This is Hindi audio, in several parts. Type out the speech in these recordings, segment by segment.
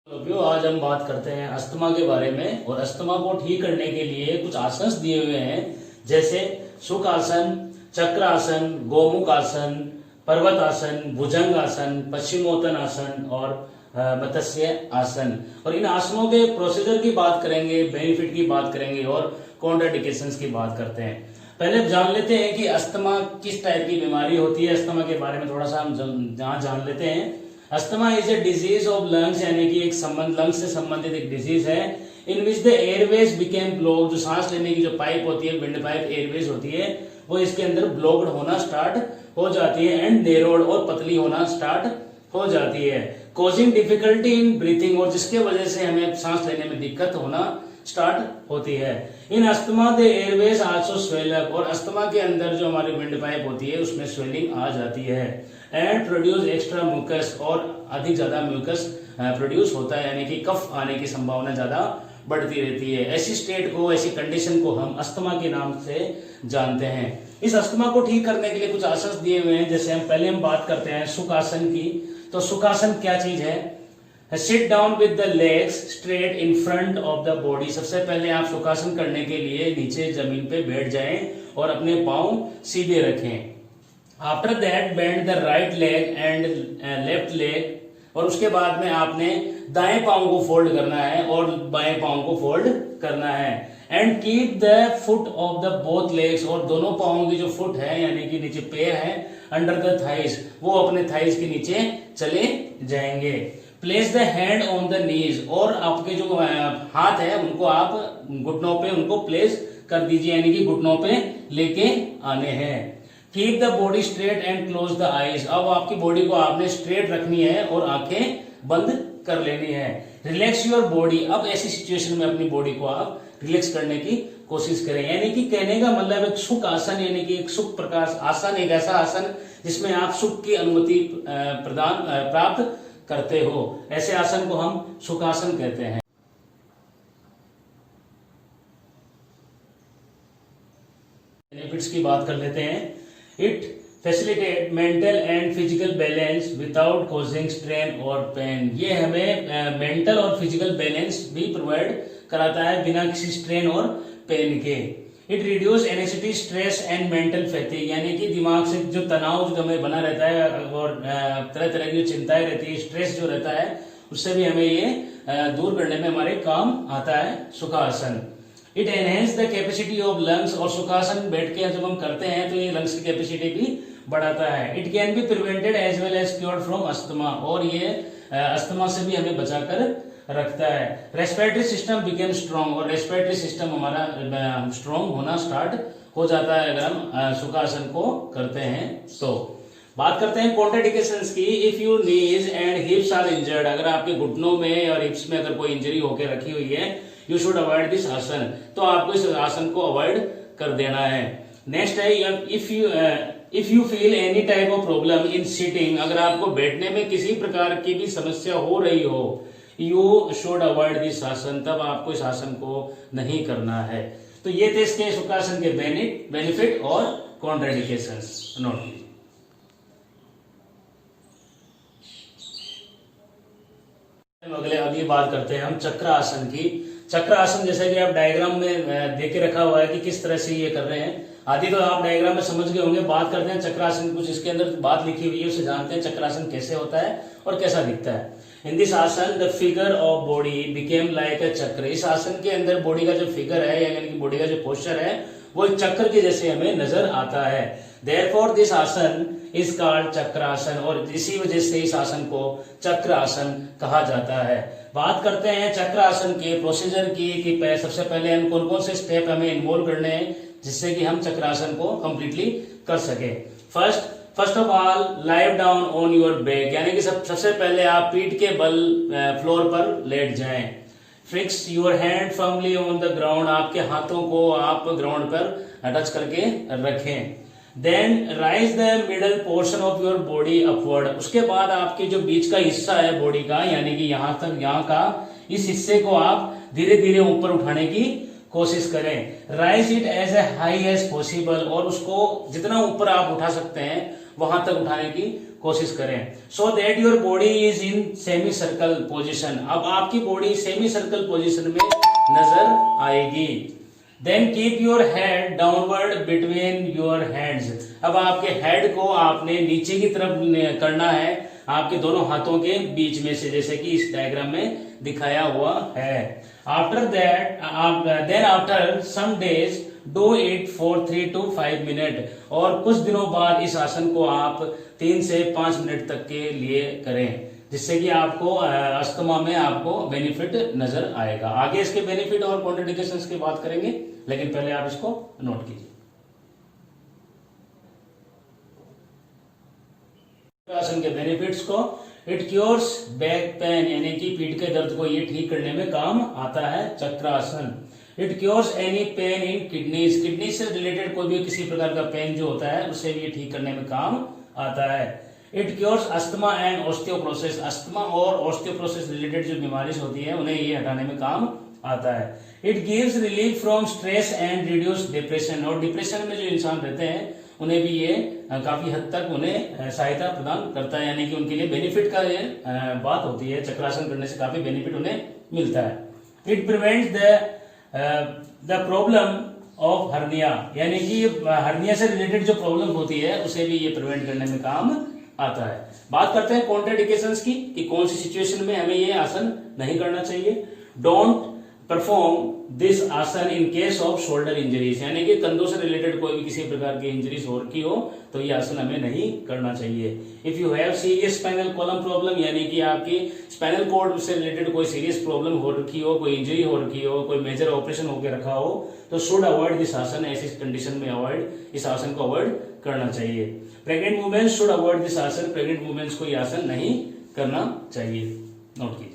आज हम बात करते हैं अस्थमा के बारे में। और अस्थमा को ठीक करने के लिए कुछ आसन दिए हुए हैं, जैसे सुख आसन, चक्र आसन, गोमुख आसन, पर्वत आसन, भुजंग आसन, पश्चिमोत्तान आसन और मत्स्य आसन। और इन आसनों के प्रोसीजर की बात करेंगे, बेनिफिट की बात करेंगे और कॉन्ट्राइंडिकेशंस की बात करते हैं। पहले जान लेते हैं कि अस्थमा किस टाइप की बीमारी होती है। अस्थमा के बारे में थोड़ा सा हम जान लेते हैं। Asthma is a disease of lungs, यानी कि एक लंग्स से संबंधित एक डिजीज है, in which the airways became block. जो सांस लेने की जो पाइप होती है, विंड पाइप एयरवेज होती है, वो इसके अंदर ब्लॉक्ड होना स्टार्ट हो जाती है एंड नेरोड और पतली होना स्टार्ट हो जाती है, कॉजिंग डिफिकल्टी इन ब्रीथिंग, और जिसके वजह से हमें सांस लेने में दिक्कत होना स्टार्ट होती है। इन asthma the Airways also swell up, और अस्थमा के अंदर जो हमारी विंड पाइप होती है उसमें स्वेलिंग आ जाती है एंड प्रोड्यूस एक्स्ट्रा म्यूकस, और अधिक ज्यादा म्यूकस प्रोड्यूस होता है, यानी कि कफ आने की संभावना ज्यादा बढ़ती रहती है। ऐसी स्टेट को, ऐसी कंडीशन को हम अस्थमा के नाम से जानते हैं। इस अस्थमा को ठीक करने के लिए कुछ आसन दिए हुए हैं, जैसे हम बात करते हैं सुखासन की। तो सुखासन क्या चीज है? Sit down with the legs straight in front of the body. सबसे पहले आप सुखासन करने के लिए नीचे जमीन पे बैठ जाएं और अपने पांव सीधे रखें। After that bend the right leg and left leg, और उसके बाद में आपने दाएं पांव को फोल्ड करना है और बाएं पांव को फोल्ड करना है। And keep the foot of the both legs, और दोनों पांवों की जो फुट है यानी कि नीचे पैर है, अंडर द थाइज, वो अपने थाइज के नीचे चले जाएंगे। Place the hand on the knees, और आपके जो हाथ है उनको आप घुटनों पे उनको प्लेस कर दीजिए, यानी कि घुटनों पे लेके आने हैं। Keep the body straight and close the eyes, अब आपकी बॉडी को आपने स्ट्रेट रखनी है और आंखें बंद कर लेनी है। रिलैक्स योर बॉडी, अब ऐसी सिचुएशन में अपनी बॉडी को आप रिलैक्स करने की कोशिश करें। यानी कि कहने का मतलब एक सुख आसन, यानी कि एक सुख प्रकार आसन, एक ऐसा आसन जिसमें आप सुख की अनुमति प्राप्त करते हो, ऐसे आसन को हम सुखासन कहते हैं। बेनिफिट्स की बात कर लेते हैं। It facilitate mental and physical balance without causing strain और पेन। ये हमें मेंटल और फिजिकल बैलेंस भी प्रोवाइड कराता है बिना किसी स्ट्रेन और पेन के। It reduce anxiety, stress and mental fatigue, यानी कि दिमाग से जो तनाव जो हमें बना रहता है और तरह तरह की जो चिंताएं रहती है, स्ट्रेस जो रहता है, उससे भी हमें ये दूर करने में हमारे काम आता है Sukhasana. It enhance the capacity of lungs, और सुखासन बैठ के जब हम करते हैं तो ये लंग्स की कैपेसिटी भी बढ़ाता है। It can be prevented as well as cured from asthma, और ये अस्थमा से भी हमें बचाकर रखता है। रेस्पिरेटरी सिस्टम बिकेम स्ट्रॉन्ग, और रेस्पिरेटरी सिस्टम हमारा स्ट्रॉन्ग होना स्टार्ट हो जाता है अगर हम सुखासन को करते हैं। तो बात करते हैं कॉन्ट्राइंडिकेशंस की। If your knees and hips are injured, अगर आपके घुटनों में और हिप्स में अगर कोई इंजरी होकर रखी हुई है, यू शुड अवॉइड दिस आसन, तो आपको इस आसन को अवॉइड कर देना है। नेक्स्ट है if you feel any type of problem in sitting, अगर आपको बैठने में किसी प्रकार की भी समस्या हो रही हो, यू शुड अवॉइड दिस आसन, तब आपको इस आसन को नहीं करना है। तो ये थे इसके सुखासन के बेनिफिट और कॉन्ट्राइंडिकेशंस। नोट कीजिए। अगले अब ये बात करते हैं हम चक्र आसन की। चक्र आसन जैसे कि आप डायग्राम में देख के रखा हुआ है कि किस तरह से ये कर रहे हैं, आदि तो आप डायग्राम में समझ गए होंगे। बात करते हैं चक्रासन, कुछ इसके अंदर बात लिखी हुई है उसे जानते हैं चक्रासन कैसे होता है और कैसा दिखता है। इन दिस आसन the figure of body became like अ चक्र, इस आसन के अंदर बॉडी का जो फिगर है यानी कि बॉडी का जो पोस्चर है वो एक चक्र के जैसे हमें नजर आता है। देयरफॉर दिस आसन इज कॉल्ड चक्रासन, और इसी वजह से इस आसन को चक्र आसन कहा जाता है। बात करते हैं चक्र आसन के प्रोसीजर की कि सबसे पहले हम कौन कौन से स्टेप हमें इन्वॉल्व करने हैं जिससे कि हम चक्रासन को कंप्लीटली कर सके। First of all live down on your back, यानी कि सबसे पहले आप पीठ के बल फ्लोर पर लेट जाएं। Fix your hand firmly on the ground, आपके हाथों को आप ग्राउंड पर टच करके रखें। Then raise the middle portion of your body upward, उसके बाद आपके जो बीच का हिस्सा है बॉडी का, यानी कि यहाँ तक यहाँ का इस हिस्से को आप धीरे धीरे ऊपर उठाने की कोशिश करें। Raise it as a high as possible, और उसको जितना ऊपर आप उठा सकते हैं वहां तक उठाने की कोशिश करें। So that your body is in semi circle position. अब आपकी बॉडी सेमी सर्कल पोजिशन में नजर आएगी। Then keep your head downward between your hands. अब आपके हेड को आपने नीचे की तरफ करना है, आपके दोनों हाथों के बीच में से, जैसे कि इस डायग्राम में दिखाया हुआ है। After that then after some days do it for 3 to 5 minute. और कुछ दिनों बाद इस आसन को आप 3 से 5 मिनट तक के लिए करें, जिससे कि आपको अस्थमा में आपको बेनिफिट नजर आएगा। आगे इसके बेनिफिट और कॉन्ट्राइंडिकेशंस की बात करेंगे, लेकिन पहले आप इसको नोट कीजिए। आसन के बेनिफिट्स को, इट क्योर्स बैक पेन, यानी कि पीठ के दर्द को ये ठीक करने में काम आता है Chakrasana. It cures any pain in kidneys, kidney से रिलेटेड कोई भी किसी प्रकार का पेन जो होता है उसे भी ये ठीक करने में काम आता है। It cures asthma and osteoporosis, asthma और ऑस्टियोपोरोसिस रिलेटेड जो बीमारी होती है उन्हें ये हटाने में काम आता है। It gives relief from stress and reduce depression, और डिप्रेशन में जो इंसान रहते हैं उन्हें भी ये काफी हद तक उन्हें सहायता प्रदान करता है, यानी कि उनके लिए बेनिफिट का ये बात होती है। चक्रासन करने से काफी बेनिफिट उन्हें मिलता है। It prevents the problem of hernia, यानी कि हर्निया से रिलेटेड जो प्रॉब्लम होती है उसे भी ये प्रिवेंट करने में काम आता है। बात करते हैं कॉन्ट्राइंडिकेशंस की, कि कौन सी सिचुएशन में हमें ये आसन नहीं करना चाहिए। Don't perform this asana in case of shoulder injuries, यानी कि कंधों से रिलेटेड कोई भी किसी प्रकार की इंजरीज हो रखी हो तो ये आसन हमें नहीं करना चाहिए। If you have serious spinal column problem, यानी कि आपकी स्पाइनल कॉर्ड से रिलेटेड कोई सीरियस प्रॉब्लम हो रखी हो, कोई इंजरी हो रखी हो, कोई मेजर ऑपरेशन होकर रखा हो, तो शुड अवॉइड दिस आसन, ऐसी कंडीशन में इस आसन को अवॉइड करना चाहिए। Pregnant women's should avoid this आसन, प्रेग्नेंट वुमेन्स को यह आसन नहीं करना चाहिए। नोट कीजिए।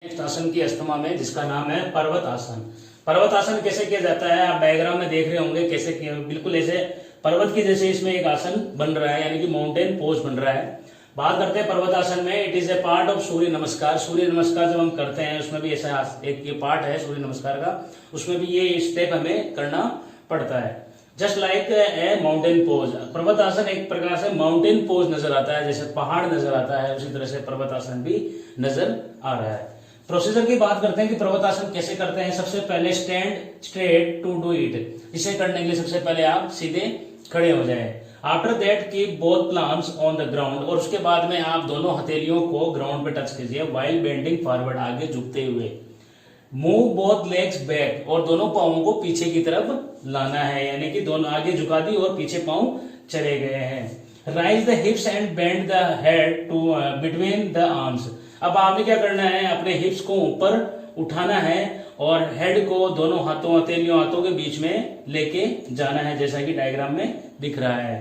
नेक्स्ट आसन की अस्थमा में, जिसका नाम है पर्वत आसन। पर्वत आसन कैसे किया जाता है, आप डायग्राम में देख रहे होंगे कैसे किया, बिल्कुल ऐसे पर्वत की जैसे इसमें एक आसन बन रहा है, यानी कि माउंटेन पोज बन रहा है। बात करते हैं पर्वत आसन में। It is a part of Surya Namaskar. Surya नमस्कार जब हम करते हैं उसमें भी ऐसा एक ये पार्ट है सूर्य नमस्कार का, उसमें भी ये स्टेप हमें करना पड़ता है। Just like a mountain pose, पर्वत आसन एक प्रकार से माउंटेन पोज नजर आता है, जैसे पहाड़ नजर आता है, उसी तरह से पर्वत आसन भी नजर आ रहा है। प्रोसीजर की बात करते हैं कि पर्वत आसन कैसे करते हैं। सबसे पहले stand straight to do it, इसे करने के लिए सबसे पहले आप सीधे खड़े हो जाएं। After that keep both plums on the ground, और उसके बाद में आप दोनों हथेलियों को ग्राउंड पे टच कीजिए व्हाइल बेंडिंग फॉरवर्ड, आगे झुकते हुए। मूव बोथ लेग्स बैक, और दोनों पांवों को पीछे की तरफ लाना है, यानी कि दोनों आगे झुका दी और पीछे पांव चले गए हैं। Raise the hips and bend the head to between the arms, अब आपने क्या करना है, अपने हिप्स को ऊपर उठाना है और हेड को दोनों हथेलियों हाथों के बीच में लेके जाना है, जैसा कि डायग्राम में दिख रहा है।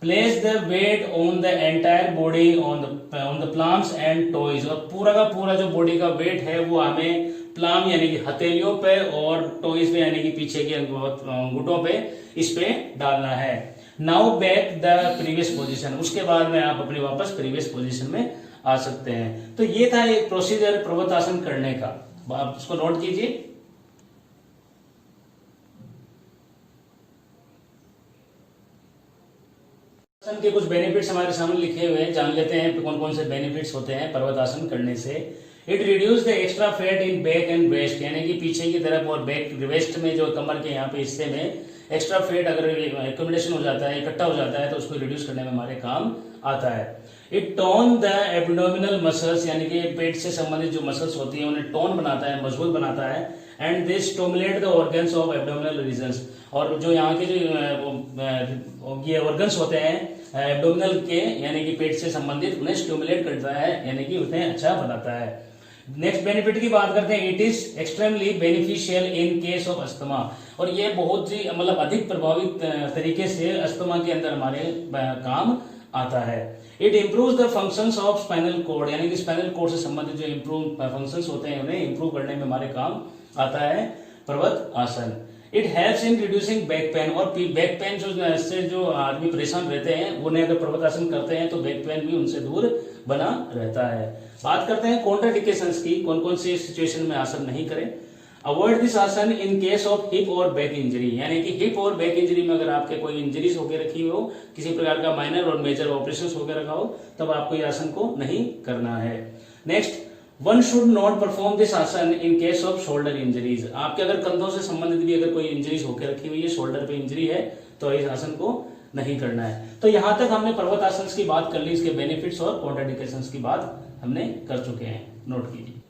Place the weight on the entire body on the palms and toes, और पूरा का पूरा जो बॉडी का वेट है वो हमें प्लाम यानी कि हथेलियों पे और टोइज पे यानी कि पीछे के अंगूठों पे इस पे डालना है। Now back the previous position, उसके बाद में आप अपने वापस प्रीवियस पोजीशन में आ सकते हैं। तो ये था एक प्रोसीजर पर्वत आसन करने का, आप इसको नोट कीजिए। आसन के कुछ बेनिफिट्स हमारे सामने लिखे हुए हैं, जान लेते हैं कौन कौन से बेनिफिट्स होते हैं पर्वत आसन करने से। It reduce the extra fat in back and waist, यानी कि पीछे की तरफ और बैक वेस्ट में जो कमर के यहाँ पे हिस्से में एक्स्ट्रा फैट अगर एक्यूमुलेशन हो जाता है, इकट्ठा हो जाता है, तो उसको रिड्यूस करने में हमारे काम आता है। It tone the abdominal muscles, यानी कि पेट से संबंधित जो मसल्स होती हैं उन्हें टोन बनाता है, मजबूत बनाता है। And they stimulate the organs of abdominal regions, और जो यहाँ के जो ये ऑर्गन्स होते हैं एब्डोमिनल के यानी कि पेट से संबंधित, उन्हें स्टिमुलेट करता है, यानी कि उन्हें अच्छा बनाता है। नेक्स्ट बेनिफिट की बात करते हैं। It is extremely beneficial in case of asthma, और ये बहुत ही मतलब अधिक प्रभावित तरीके से अस्थमा के अंदर हमारे काम आता है। It improve the functions of spinal cord, यानी कि स्पाइनल कॉर्ड से संबंधित जो इम्प्रूव फंक्शंस होते हैं उन्हें इम्प्रूव करने में हमारे काम आता है पर्वत आसन। It helps in reducing back pain, और बैक पेन जो आदमी परेशान रहते हैं उन्हें अगर पर्वत आसन करते हैं तो बैक पेन भी उनसे दूर बना रहता है। बात करते हैं कॉन्ट्राइंडिकेशंस की, कौन कौन सी सिचुएशन में आसन नहीं करें। Avoid this asana in case of hip और बैक इंजरी, यानी कि हिप और बैक इंजरी में अगर आपके कोई इंजरीज होकर रखी हो, किसी प्रकार का माइनर और मेजर ऑपरेशन होकर रखा हो, तब आपको ये आसन को नहीं करना है। Next, one should not perform this asana in case of shoulder injuries. आपके अगर कंधों से संबंधित भी अगर कोई इंजरीज होकर रखी हुई है, शोल्डर पे इंजरी है, तो इस आसन को नहीं करना है। तो यहां तक हमने पर्वत आसन की बात कर ली, इसके बेनिफिट्स और कॉन्ट्राइंडिकेशंस की बात हमने कर चुके हैं, नोट कीजिए।